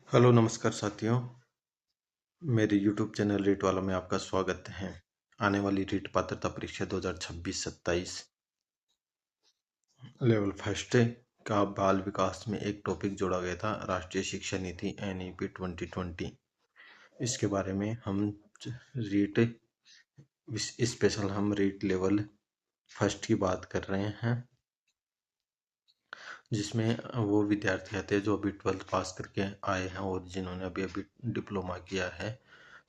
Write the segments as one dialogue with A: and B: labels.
A: Hello नमस्कार साथियों। मेरे यूट्यूब चैनल रीट वालों में आपका स्वागत है। आने वाली रीट पात्रता परीक्षा 2026-27 लेवल फर्स्ट का बाल विकास में एक टॉपिक जोड़ा गया था, राष्ट्रीय शिक्षा नीति NEP 2020। इसके बारे में हम REET special REET level first की बात कर रहे हैं, जिसमें वो विद्यार्थी आते हैं जो अभी 12th पास करके आए हैं और जिन्होंने अभी अभी डिप्लोमा किया है,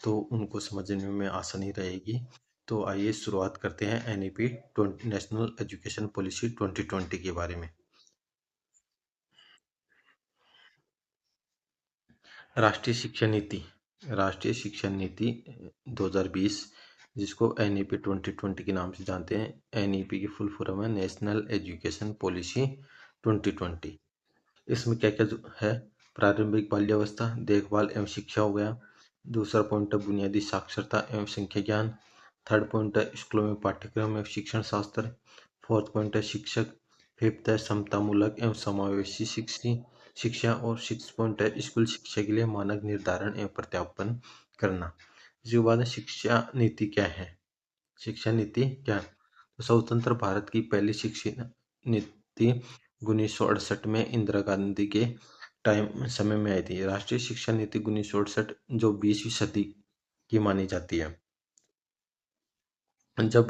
A: तो उनको समझने में आसानी रहेगी। तो आइए शुरुआत करते हैं NEP नेशनल एजुकेशन पॉलिसी 2020 के बारे में। राष्ट्रीय शिक्षा नीति 2020, जिसको NEP 2020 के नाम से जानते हैं। NEP की फुल फॉर्म है नेशनल एजुकेशन पॉलिसी 2020। इसमें क्या क्या है? प्रारंभिक बाल्यावस्था, देखभाल एवं शिक्षा हो गया। दूसरा पॉइंट है बुनियादी साक्षरता एवं संख्या ज्ञान। थर्ड पॉइंट है स्कूलों में पाठ्यक्रम एवं शिक्षण शास्त्र। फोर्थ पॉइंट है शिक्षक। फिफ्थ है समतामूलक एवं समावेशी शिक्षा। और सिक्स पॉइंट है स्कूल शिक्षा के लिए मानक निर्धारण एवं प्रत्यापन करना। इसके बाद है शिक्षा नीति क्या है। शिक्षा नीति क्या है? तो स्वतंत्र भारत की पहली शिक्षा नीति 1968 में इंदिरा गांधी के समय में आई थी। राष्ट्रीय शिक्षा नीति 1968 जो 20वीं सदी की मानी जाती है। जब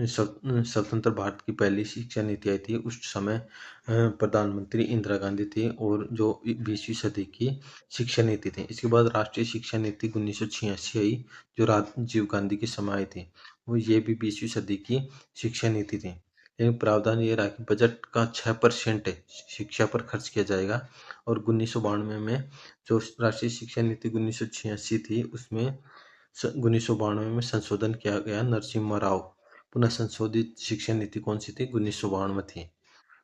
A: स्वतंत्र भारत की पहली शिक्षा नीति आई थी, उस समय प्रधानमंत्री इंदिरा गांधी थी, और जो 20वीं सदी की शिक्षा नीति थी। इसके बाद राष्ट्रीय शिक्षा नीति 1986 आई, जो राजीव गांधी के समय आई थी। वो ये भी 20वीं सदी की शिक्षा नीति थी। लेकिन प्रावधान ये रहा कि बजट का 6% शिक्षा पर खर्च किया जाएगा। और 1992 में जो राष्ट्रीय शिक्षा नीति 1986 थी, उसमें 1992 में संशोधन किया गया। नरसिम्हा राव पुनः संशोधित शिक्षा नीति कौन सी थी? 1992 थी।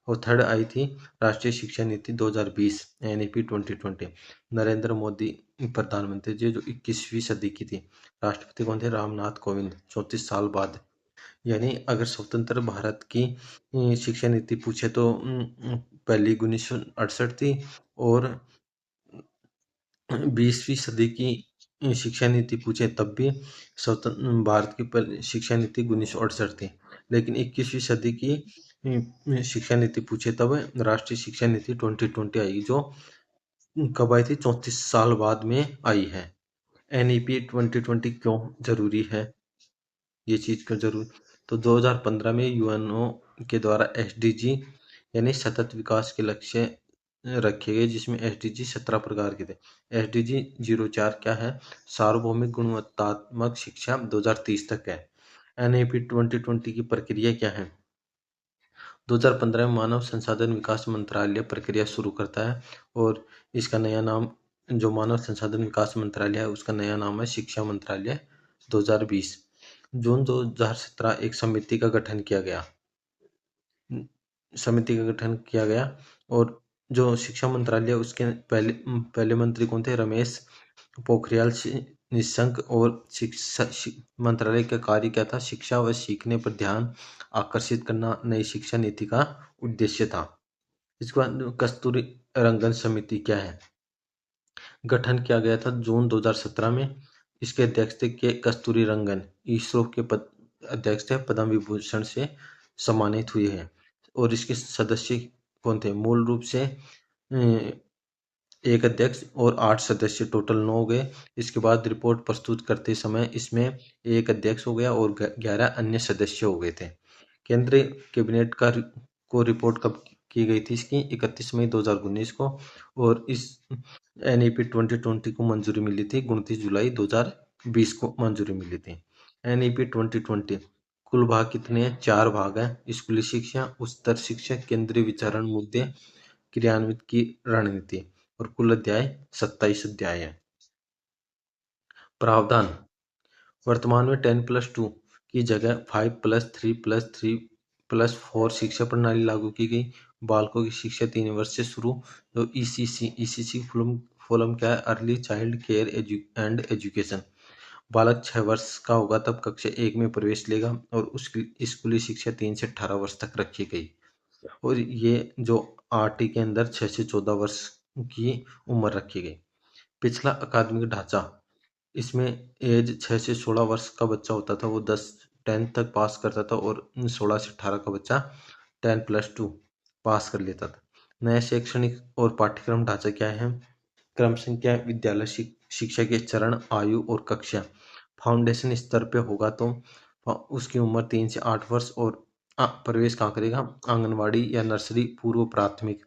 A: और थर्ड आई थी राष्ट्रीय शिक्षा नीति 2020 NEP 2020। नरेंद्र मोदी प्रधानमंत्री जी, जो 21वीं सदी की थी। राष्ट्रपति कौन थे? रामनाथ कोविंद, 34 साल बाद। यानी अगर स्वतंत्र भारत की शिक्षा नीति पूछे तो पहली 1968 थी, और 20वीं सदी की शिक्षा नीति पूछे तब भी स्वतंत्र भारत की पहली शिक्षा नीति 1968 थी। लेकिन 21वीं सदी की शिक्षा नीति पूछे तब राष्ट्रीय शिक्षा नीति 2020 आई, जो कब आई थी? 34 साल बाद में आई है। NEP 2020 क्यों जरूरी है? ये चीज क्यों जरूरी? तो 2015 में UNO के द्वारा SDG यानी सतत विकास के लक्ष्य रखे गए, जिसमें SDG 17 प्रकार के थे। SDG 04 क्या है? सार्वभौमिक गुणवत्तात्मक शिक्षा 2030 तक है। NEP 2020 की प्रक्रिया क्या है? 2015 में मानव संसाधन विकास मंत्रालय प्रक्रिया शुरू करता है, और इसका नया नाम, जो मानव संसाधन विकास मंत्रालय है, उसका नया नाम है शिक्षा मंत्रालय 2020। जून 2017 एक समिति का गठन किया गया। और जो शिक्षा मंत्रालय, उसके पहले मंत्री कौन थे? रमेश पोखरियाल निशंक। और शिक्षा मंत्रालय का कार्य क्या था? शिक्षा व सीखने पर ध्यान आकर्षित करना नई शिक्षा नीति का उद्देश्य था। इसके बाद कस्तूरी रंगन समिति क्या है? गठन किया गया था जून 2017 में। इसके अध्यक्ष थे के कस्तूरी रंगन, इसरो के अध्यक्ष थे, पद्म विभूषण से सम्मानित हुए हैं। और इसके सदस्य कौन थे? मूल रूप से एक अध्यक्ष और 8 सदस्य, टोटल 9 हो गए। इसके बाद रिपोर्ट प्रस्तुत करते समय इसमें एक अध्यक्ष हो गया और 11 अन्य सदस्य हो गए थे। केंद्रीय कैबिनेट को रिपोर्ट कब की गई थी? इसकी 31 मई 2019 को। और इस NEP 2020 को मंजूरी मिली थी 29 जुलाई 2020 को मंजूरी मिली थी। NEP 2020 कुल भाग कितने हैं? 4 भाग हैं। स्कूली शिक्षा, उच्चतर शिक्षा, केंद्रीय विचारण मुद्दे, क्रियान्वित की रणनीति। और कुल अध्याय 27 अध्याय है। प्रावधान: वर्तमान में 10+2 की जगह 5+3+3+4 शिक्षा प्रणाली लागू की गई। बालकों की शिक्षा 3 वर्ष से शुरू। तो ECC फुल क्या है? Early child care and education. बालक 6 वर्ष का होगा तब कक्षा 1 में प्रवेश लेगा, और उसकी स्कूली शिक्षा 3 से 18 वर्ष तक रखी गई। और ये जो RT के अंदर 6 से 14 वर्ष की उम्र रखी गई। पिछला अकादमिक ढांचा, इसमें एज 6 से 16 वर्ष का बच्चा होता था, वो 10th तक पास करता था और 16 से 18 का बच्चा 10+2 पास कर लेता था। नया शैक्षणिक और पाठ्यक्रम ढांचा क्या है? क्रम संख्या, विद्यालय शिक्षा के चरण, आयु और कक्षा। फाउंडेशन स्तर पे होगा तो उसकी उम्र 3 से 8 वर्ष और प्रवेश कहाँ करेगा? आंगनवाड़ी या नर्सरी, पूर्व प्राथमिक।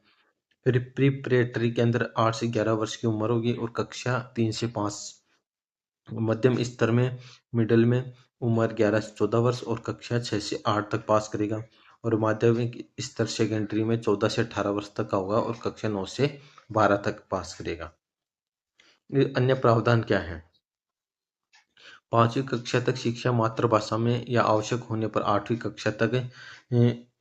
A: प्रिपरेटरी के अंदर 8 से 11 वर्ष की उम्र होगी और कक्षा 3 से 5। मध्यम स्तर में, मिडिल में, उम्र 11 से 14 वर्ष और कक्षा 6 से 8 तक पास करेगा। और माध्यमिक स्तर सेकेंडरी में 14 से 18 वर्ष तक का होगा और कक्षा 9 से 12 तक पास करेगा। अन्य प्रावधान क्या है? 5वीं कक्षा तक शिक्षा मातृभाषा में या आवश्यक होने पर 8वीं कक्षा तक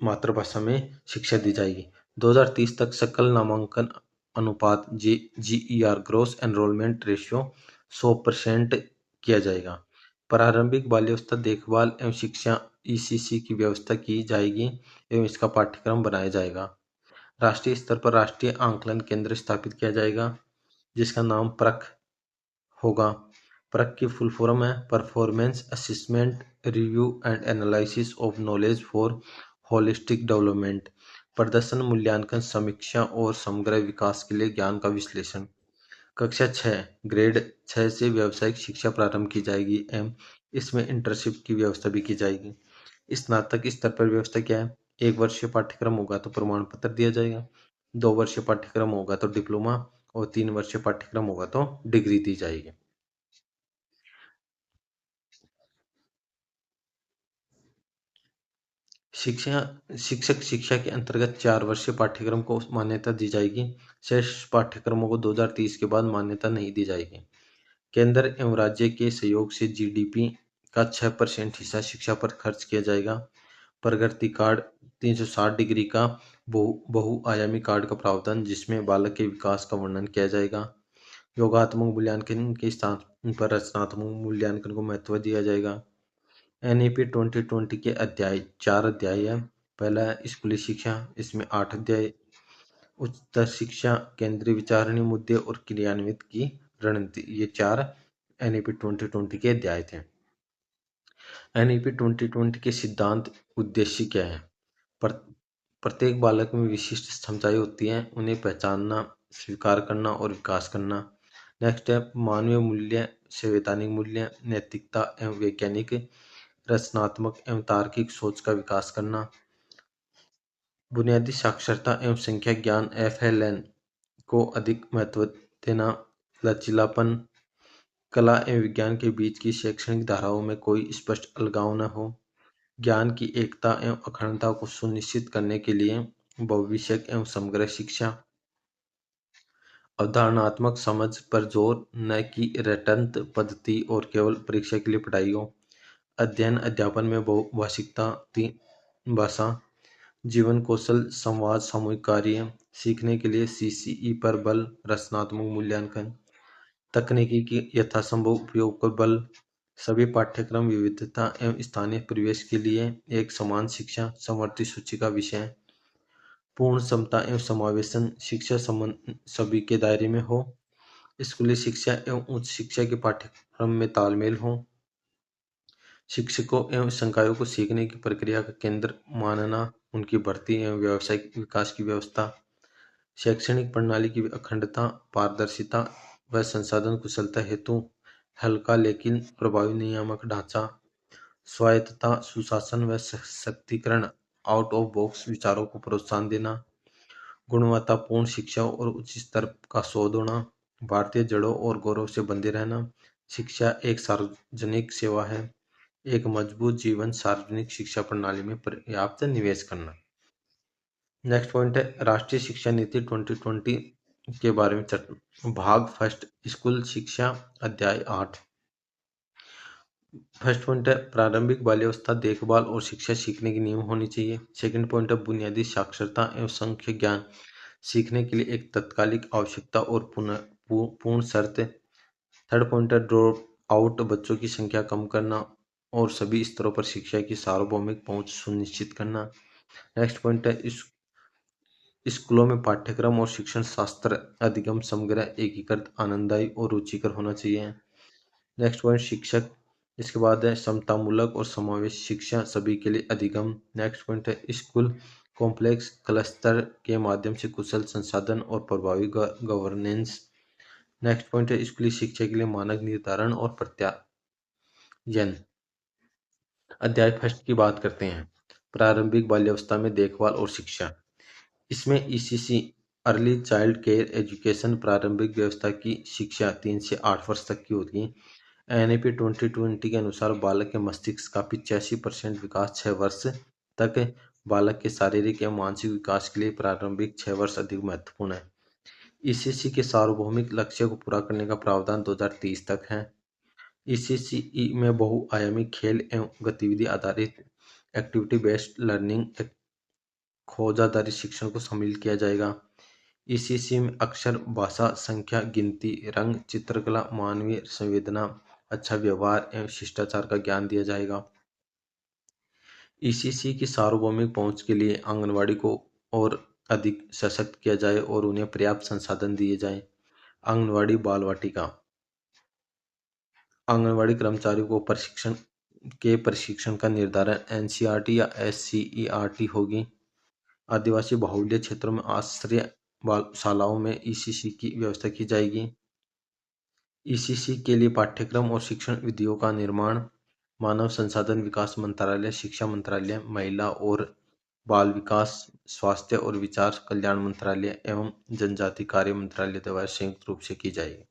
A: मातृभाषा में शिक्षा दी जाएगी। 2030 तक सकल नामांकन अनुपात GER ग्रोस एनरोलमेंट रेशियो 100% किया जाएगा। प्रारंभिक बाल्यावस्था देखभाल एवं शिक्षा ECC की व्यवस्था की जाएगी एवं इसका पाठ्यक्रम बनाया जाएगा। राष्ट्रीय स्तर पर राष्ट्रीय आंकलन केंद्र स्थापित किया जाएगा जिसका नाम प्रख होगा। प्रख की फुल फॉर्म है performance assessment review and analysis of knowledge for holistic development. प्रदर्शन मूल्यांकन, समीक्षा और समग्र विकास के लिए ज्ञान का विश्लेषण। कक्षा 6 ग्रेड 6 से व्यावसायिक शिक्षा प्रारंभ की जाएगी एवं इसमें इंटर्नशिप की व्यवस्था भी की जाएगी। स्नातक स्तर पर व्यवस्था क्या है? 1 वर्षीय पाठ्यक्रम होगा तो प्रमाण पत्र दिया जाएगा, 2 वर्षीय पाठ्यक्रम होगा तो डिप्लोमा और 3 वर्षीय पाठ्यक्रम होगा तो डिग्री दी जाएगी। शिक्षक शिक्षा के अंतर्गत 4 वर्षीय पाठ्यक्रम को मान्यता दी जाएगी। शेष पाठ्यक्रमों को 2030 के बाद मान्यता नहीं दी जाएगी। केंद्र एवं राज्य के सहयोग से GDP का 6% हिस्सा शिक्षा पर खर्च किया जाएगा। प्रगति कार्ड, 360 डिग्री का बहुआयामी कार्ड का प्रावधान जिसमें बालक के विकास का वर्णन किया जाएगा। योगात्मक मूल्यांकन के स्थान पर रचनात्मक मूल्यांकन को महत्व दिया जाएगा। NEP 2020 के 4 अध्याय है। पहला है स्कूली शिक्षा, इसमें 8 अध्याय, उच्चतर शिक्षा, केंद्रीय विचारणी मुद्दे और क्रियान्वित की रणनीति, ये 4 NEP 2020 के अध्याय थे। NEP 2020 के सिद्धांत उद्देश्य क्या है? प्रत्येक बालक में विशिष्ट क्षमताएं होती हैं, उन्हें पहचानना, स्वीकार करना और विकास करना। नेक्स्ट है मानवीय मूल्य, संवैधानिक मूल्य, नैतिकता एवं वैज्ञानिक रचनात्मक एवं तार्किक सोच का विकास करना। बुनियादी साक्षरता एवं संख्या ज्ञान FLN को अधिक महत्व देना। लचीलापन, कला एवं विज्ञान के बीच की शैक्षणिक धाराओं में कोई स्पष्ट अलगाव न हो। ज्ञान की एकता एवं अखंडता को सुनिश्चित करने के लिए भविष्यक एवं समग्र शिक्षा। अवधारणात्मक समझ पर जोर, न कि रटंत पद्धति और केवल परीक्षा के लिए पढ़ाई हो। अध्ययन अध्यापन में बहुभाषिकता, 3 भाषा। जीवन कौशल, संवाद, सामूहिक कार्य। सीखने के लिए CCE पर बल, रचनात्मक मूल्यांकन। तकनीकी की यथासंभव उपयोग पर बल। सभी पाठ्यक्रम विविधता एवं स्थानीय परिवेश के लिए एक समान शिक्षा समवर्ती सूची का विषय। पूर्ण समता एवं समावेशन, शिक्षा संबंध सभी के दायरे में हो। स्कूली शिक्षा एवं उच्च शिक्षा के पाठ्यक्रम में तालमेल हो। शिक्षकों एवं संकायों को सीखने की प्रक्रिया का केंद्र मानना, उनकी भर्ती एवं व्यावसायिक विकास की व्यवस्था। शैक्षणिक प्रणाली की अखंडता, पारदर्शिता व संसाधन कुशलता हेतु हल्का लेकिन प्रभावी नियामक ढांचा। स्वायत्तता, सुशासन व सशक्तिकरण, आउट ऑफ बॉक्स विचारों को प्रोत्साहन देना। गुणवत्तापूर्ण शिक्षा और उच्च स्तर का शोध होना। भारतीय जड़ों और गौरव से बंधे रहना। शिक्षा एक सार्वजनिक सेवा है। एक मजबूत जीवन, सार्वजनिक शिक्षा प्रणाली में पर्याप्त निवेश करना। नेक्स्ट पॉइंट है राष्ट्रीय शिक्षा नीति 2020 के बारे में चर्चा। भाग फर्स्ट, स्कूल शिक्षा, अध्याय 8। फर्स्ट पॉइंट है प्रारंभिक बाल्यावस्था देखभाल और शिक्षा सीखने की नियम होनी चाहिए। सेकंड पॉइंट है बुनियादी साक्षरता एवं संख्य ज्ञान सीखने के लिए एक तत्कालिक आवश्यकता और पूर्ण शर्त। थर्ड पॉइंट है ड्रॉप आउट बच्चों की संख्या कम करना और सभी स्तरों पर शिक्षा की सार्वभौमिक पहुंच सुनिश्चित करना। नेक्स्ट पॉइंट है स्कूलों में पाठ्यक्रम और शिक्षण शास्त्र अधिगम समग्र एकीकृत आनंददायी और रुचिकर होना चाहिए। नेक्स्ट पॉइंट शिक्षक। इसके बाद है समतामूलक और समावेश शिक्षा सभी के लिए अधिगम। नेक्स्ट पॉइंट है स्कूल कॉम्प्लेक्स क्लस्टर के माध्यम से कुशल संसाधन और प्रभावी गवर्नेंस। नेक्स्ट पॉइंट है स्कूली शिक्षा के लिए मानक निर्धारण और प्रत्यायन। अध्याय फर्स्ट की बात करते हैं। प्रारंभिक बाल्यावस्था में देखभाल और शिक्षा। इसमें ECC early child care education प्रारंभिक व्यवस्था की शिक्षा 3 से 8 वर्ष तक की होती है। एनईपी 2020 के अनुसार बालक के मस्तिष्क का 85% विकास 6 वर्ष तक है। बालक के शारीरिक एवं मानसिक विकास के लिए प्रारंभिक 6 वर्ष अधिक महत्वपूर्ण है। ईसीसी के सार्वभौमिक लक्ष्य को पूरा करने का प्रावधान 2030 तक है। ईसीसी में बहुआयामी खेल एवं गतिविधि आधारित एक्टिविटी बेस्ड लर्निंग खोज आधारित शिक्षण को शामिल किया जाएगा। ईसीसी में अक्षर, भाषा, संख्या, गिनती, रंग, चित्रकला, मानवीय संवेदना, अच्छा व्यवहार एवं शिष्टाचार का ज्ञान दिया जाएगा। ईसीसी की सार्वभौमिक पहुंच के लिए आंगनवाड़ी को और अधिक सशक्त किया जाए और उन्हें पर्याप्त संसाधन दिए जाएं। आंगनवाड़ी बाल वाटिका। आंगनवाड़ी कर्मचारियों को प्रशिक्षण का निर्धारण एनसीईआरटी या एससीईआरटी होगी। आदिवासी बाहुल्य क्षेत्रों में आश्रय शालाओं में ईसीसी की व्यवस्था की जाएगी। ईसीसी के लिए पाठ्यक्रम और शिक्षण विधियों का निर्माण मानव संसाधन विकास मंत्रालय, शिक्षा मंत्रालय, महिला और बाल विकास, स्वास्थ्य और विचार कल्याण मंत्रालय एवं जनजाति कार्य मंत्रालय द्वारा संयुक्त रूप से की जाएगी।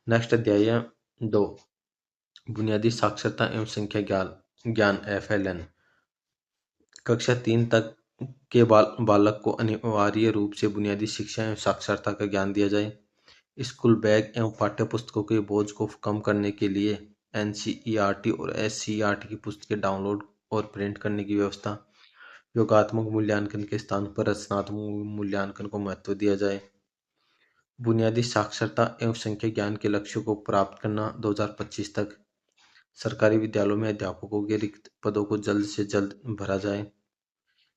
A: नेक्स्ट अध्याय 2 बुनियादी साक्षरता एवं संख्या ज्ञान एफएलएन। कक्षा 3 तक के बालक को अनिवार्य रूप से बुनियादी शिक्षा एवं साक्षरता का ज्ञान दिया जाए। स्कूल बैग एवं पाठ्य पुस्तकों के बोझ को कम करने के लिए एनसीईआरटी और एससीईआरटी की पुस्तकें डाउनलोड और प्रिंट करने की व्यवस्था। योगात्मक मूल्यांकन के स्थान पर रचनात्मक मूल्यांकन को महत्व दिया जाए। बुनियादी साक्षरता एवं संख्या ज्ञान के लक्ष्यों को प्राप्त करना 2025 तक। सरकारी विद्यालयों में अध्यापकों के रिक्त पदों को जल्द से जल्द भरा जाए।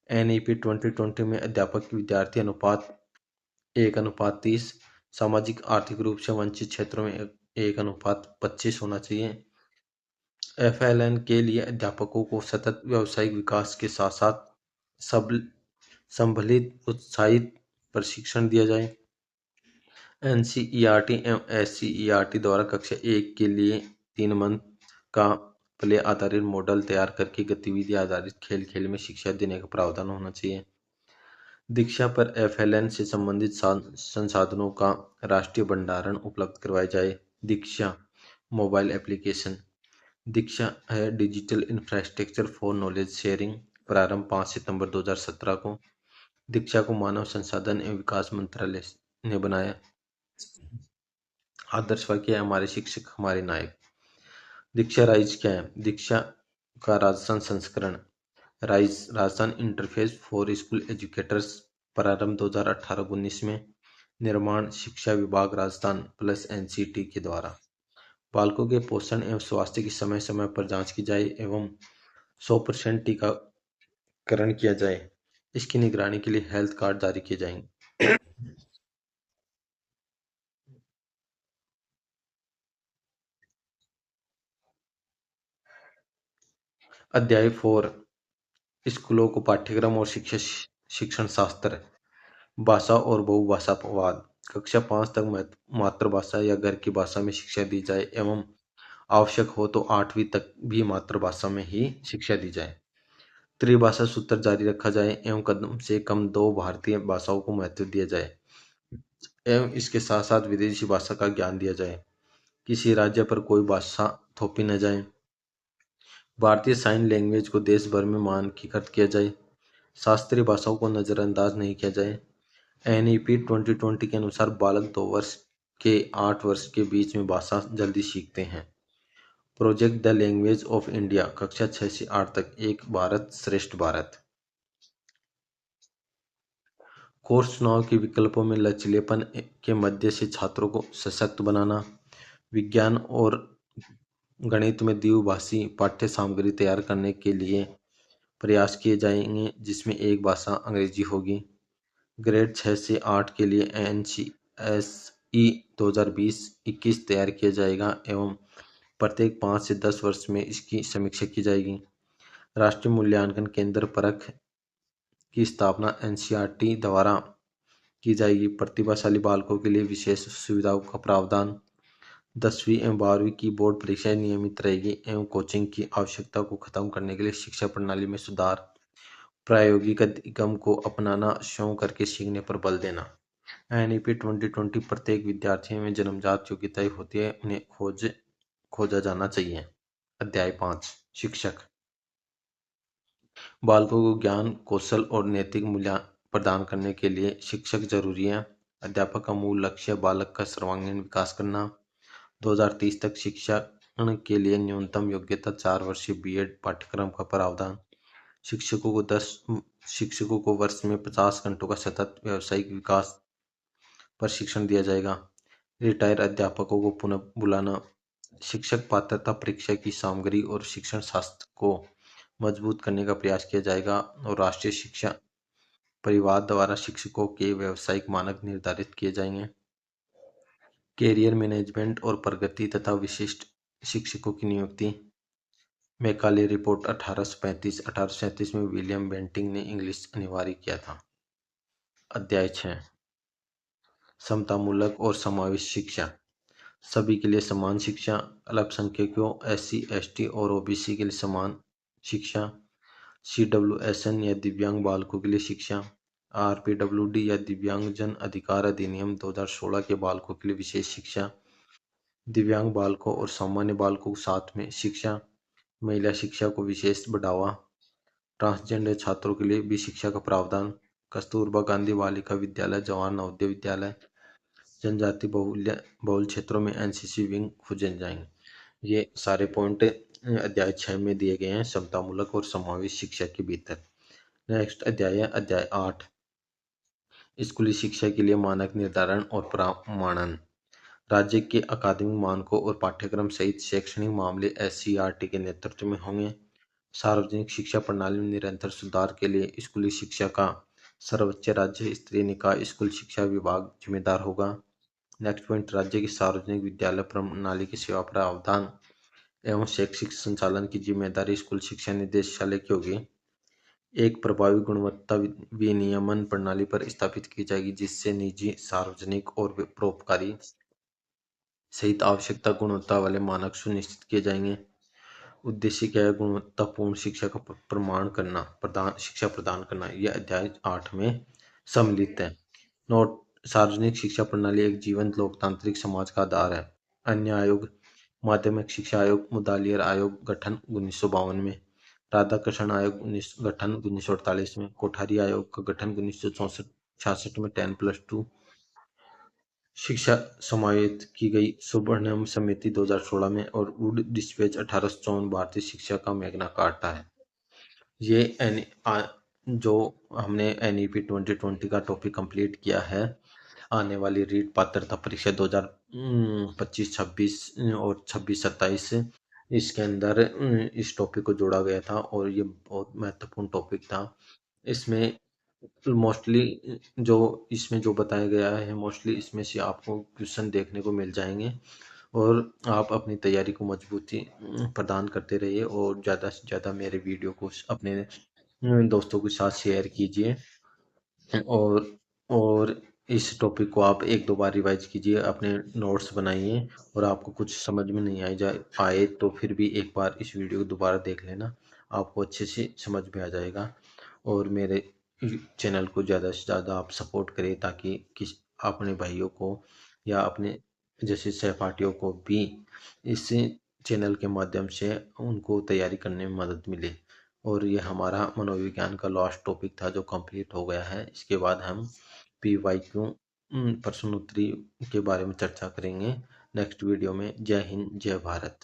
A: एनईपी 2020 में अध्यापक विद्यार्थी अनुपात 1:30, सामाजिक आर्थिक रूप से वंचित क्षेत्रों में 1:25 होना चाहिए। एफएलएन के लिए अध्यापकों को सतत व्यावसायिक विकास के साथ साथ संभलित उत्साहित प्रशिक्षण दिया जाए। एनसीईआरटी एवं एससीईआरटी द्वारा कक्षा 1 के लिए 3 मंथ का प्ले आधारित मॉडल तैयार करके गतिविधि आधारित खेल खेल में शिक्षा देने का प्रावधान होना चाहिए। दीक्षा पर एफएलएन से संबंधित संसाधनों का राष्ट्रीय भंडारण उपलब्ध करवाया जाए। दीक्षा मोबाइल एप्लीकेशन। दीक्षा है digital infrastructure for knowledge sharing. प्रारंभ 5 सितंबर 2017 को। दीक्षा को मानव संसाधन एवं विकास मंत्रालय ने बनाया। आदर्श वाक्य है हमारे शिक्षक हमारे नायक। दीक्षा राइज क्या है? दीक्षा का राजस्थान संस्करण Rajasthan interface for school educators प्रारंभ 2018-19 में। निर्माण शिक्षा विभाग राजस्थान प्लस एनसीटी के द्वारा। बालकों के पोषण एवं स्वास्थ्य की समय समय पर जांच की जाए एवं 100% टीकाकरण किया जाए। इसकी निगरानी के लिए हेल्थ कार्ड जारी किए जाएंगे। अध्याय 4 स्कूलों को पाठ्यक्रम और शिक्षण शास्त्र। भाषा और बहुभाषावाद। कक्षा 5 तक मातृभाषा या घर की भाषा में शिक्षा दी जाए एवं आवश्यक हो तो 8वीं तक भी मातृभाषा में ही शिक्षा दी जाए। त्रिभाषा सूत्र जारी रखा जाए एवं कम से कम 2 भारतीय भाषाओं को महत्व दिया जाए एवं इसके साथ साथ विदेशी भाषा का ज्ञान दिया जाए। किसी राज्य पर कोई भाषा थोपी न जाए। भारतीय साइन लैंग्वेज को देश भर में मानकीकृत किया जाए। शास्त्रीय भाषाओं को नजरअंदाज नहीं किया जाए। एनईपी 2020 के अनुसार बालक 2 वर्ष के 8 वर्ष के बीच में भाषा जल्दी सीखते हैं। Project the language of India कक्षा 6 से 8 तक एक भारत श्रेष्ठ भारत। कोर्स चुनाव के विकल्पों में लचीलेपन के मध्य से छात्रों को सशक्त बनाना। विज्ञान और गणित में द्विभाषी पाठ्य सामग्री तैयार करने के लिए प्रयास किए जाएंगे जिसमें एक भाषा अंग्रेजी होगी। ग्रेड 6 से 8 के लिए NCSE 2020-21 तैयार किया जाएगा एवं प्रत्येक 5 से 10 वर्ष में इसकी समीक्षा की जाएगी। राष्ट्रीय मूल्यांकन केंद्र परख की स्थापना NCERT द्वारा की जाएगी। प्रतिभाशाली बालकों के लिए विशेष सुविधाओं का प्रावधान। 10वीं एवं 12वीं की बोर्ड परीक्षाएं नियमित रहेगी एवं कोचिंग की आवश्यकता को खत्म करने के लिए शिक्षा प्रणाली में सुधार। प्रायोगिक अधिगम को अपनाना, स्वयं करके सीखने पर बल देना। NEP 2020 प्रत्येक विद्यार्थी में जन्मजात योग्यताएं होती है, उन्हें खोजा जाना चाहिए। अध्याय 5 शिक्षक। बालकों को ज्ञान, कौशल और नैतिक मूल्य प्रदान करने के लिए शिक्षक जरूरी है। अध्यापक का मूल लक्ष्य बालक का सर्वांगीण विकास करना। 2030 तक शिक्षण के लिए न्यूनतम योग्यता 4 वर्षीय BEd पाठ्यक्रम का प्रावधान। शिक्षकों को वर्ष में 50 घंटों का सतत व्यावसायिक विकास प्रशिक्षण दिया जाएगा। रिटायर अध्यापकों को पुनः बुलाना। शिक्षक पात्रता परीक्षा की सामग्री और शिक्षण शास्त्र को मजबूत करने का प्रयास किया जाएगा और राष्ट्रीय शिक्षा परिवार द्वारा शिक्षकों के व्यावसायिक मानक निर्धारित किए जाएंगे। कैरियर मैनेजमेंट और प्रगति तथा विशिष्ट शिक्षकों की नियुक्ति। मैकाले रिपोर्ट 1835 में विलियम बेंटिंग ने इंग्लिश अनिवार्य किया था। अध्याय 6 समतामूलक और समावेशी शिक्षा। सभी के लिए समान शिक्षा। अल्पसंख्यकों, SC, ST और OBC के लिए समान शिक्षा। CWSN या दिव्यांग बालकों के लिए शिक्षा। RPWD या दिव्यांगजन अधिकार अधिनियम 2016 के बालकों के लिए विशेष शिक्षा। दिव्यांग बालकों और सामान्य बालकों को साथ में शिक्षा। महिला शिक्षा को विशेष बढ़ावा। ट्रांसजेंडर छात्रों के लिए भी शिक्षा का प्रावधान। कस्तूरबा गांधी बालिका विद्यालय, जवाहर नवोदय विद्यालय। जनजाति बहुल क्षेत्रों में NCC विंग खोजे जाएंगे। ये सारे पॉइंट अध्याय 6 में दिए गए हैं समतामूलक और समावेशी शिक्षा के भीतर। नेक्स्ट अध्याय है अध्याय 8 स्कूली शिक्षा के लिए मानक निर्धारण और प्रमाणन। राज्य के अकादमिक मानकों और पाठ्यक्रम सहित शैक्षणिक मामले SCERT के नेतृत्व में होंगे। सार्वजनिक शिक्षा प्रणाली में निरंतर सुधार के लिए स्कूली शिक्षा का सर्वोच्च राज्य स्तरीय निकाय स्कूल शिक्षा विभाग जिम्मेदार होगा। नेक्स्ट पॉइंट राज्य की सार्वजनिक विद्यालय प्रणाली की सेवा प्रावधान एवं शैक्षिक संचालन की जिम्मेदारी स्कूल शिक्षा निदेशालय की होगी। एक प्रभावी गुणवत्ता विनियमन प्रणाली पर स्थापित की जाएगी जिससे निजी, सार्वजनिक और परोपकारी सहित आवश्यकता गुणवत्ता वाले मानक सुनिश्चित किए जाएंगे। उद्देश्य क्या है? गुणवत्तापूर्ण शिक्षा का शिक्षा प्रदान करना। यह अध्याय 8 में सम्मिलित है। नोट: सार्वजनिक शिक्षा प्रणाली एक जीवंत लोकतांत्रिक समाज का आधार है। अन्य आयोग: माध्यमिक शिक्षा आयोग, मुदालियर आयोग गठन 1952 में, राधाकृष्णन आयोग गठन 1948 में, कोठारी आयोग का गठन 1966 में 10+2 शिक्षा समाहित की गई, सुब्रह्मण्यम समिति 2016 में और वुड डिस्पैच 1854 भारतीय शिक्षा का मैग्ना कार्टा है। ये जो हमने NEP 2020 का टॉपिक कंप्लीट किया है। आने वाली रीट पात्रता परीक्षा 2025-26 और 26-27 इसके अंदर इस टॉपिक को जोड़ा गया था और ये बहुत महत्वपूर्ण टॉपिक था। इसमें मोस्टली जो बताया गया है मोस्टली इसमें से आपको क्वेश्चन देखने को मिल जाएंगे और आप अपनी तैयारी को मजबूती प्रदान करते रहिए और ज़्यादा से ज़्यादा मेरे वीडियो को अपने दोस्तों के साथ शेयर कीजिए और इस टॉपिक को आप 1-2 बार रिवाइज कीजिए, अपने नोट्स बनाइए और आपको कुछ समझ में नहीं आए तो फिर भी एक बार इस वीडियो को दोबारा देख लेना, आपको अच्छे से समझ में आ जाएगा। और मेरे चैनल को ज़्यादा से ज़्यादा आप सपोर्ट करें ताकि अपने भाइयों को या अपने जैसे सहपाठियों को भी इस चैनल के माध्यम से उनको तैयारी करने में मदद मिले। और ये हमारा मनोविज्ञान का लास्ट टॉपिक था जो कंप्लीट हो गया है। इसके बाद हम PYQ प्रश्नोत्तरी के बारे में चर्चा करेंगे नेक्स्ट वीडियो में। जय हिंद, जय भारत।